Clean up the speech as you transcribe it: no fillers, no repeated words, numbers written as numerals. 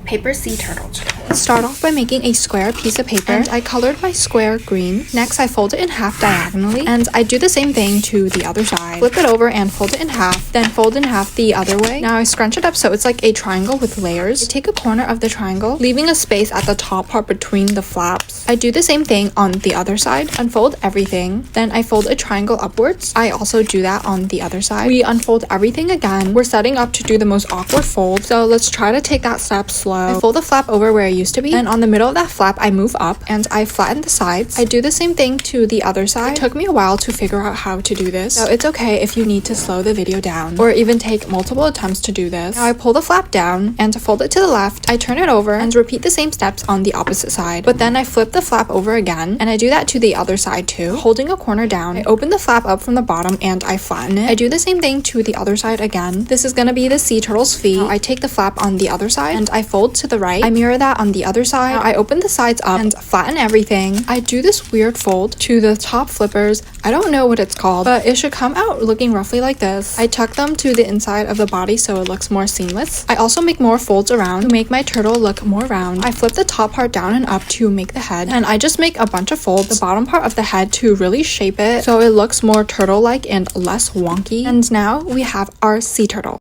Paper sea turtle. Start off by making a square piece of paper, and I colored my square green. Next, I fold it in half diagonally, and I do the same thing to the other side. Flip it over and fold it in half, then fold in half the other way. Now I scrunch it up so it's like a triangle with layers. I take a corner of the triangle, leaving a space at the top part between the flaps. I do the same thing on the other side. Unfold everything, then I fold a triangle upwards. I also do that on the other side. We unfold everything again. We're setting up to do the most awkward fold, so let's try to take that step slow. I fold the flap over where I used to be, and on the middle of that flap I move up and I flatten the sides. I do the same thing to the other side. It took me a while to figure out how to do this, so it's okay if you need to slow the video down or even take multiple attempts to do this. Now I pull the flap down and to fold it to the left, I turn it over and repeat the same steps on the opposite side, but then I flip the flap over again, and I do that to the other side too. Holding a corner down, I open the flap up from the bottom and I flatten it. I do the same thing to the other side again. This is gonna be the sea turtle's feet. Now I take the flap on the other side and I fold to the right. I mirror that on the other side. Now I open the sides up and flatten everything. I do this weird fold to the top flippers. I don't know what it's called, but it should come out looking roughly like this. I tuck them to the inside of the body so it looks more seamless. I also make more folds around to make my turtle look more round. I flip the top part down and up to make the head, and I just make a bunch of folds the bottom part of the head to really shape it so it looks more turtle-like and less wonky. And now we have our sea turtle.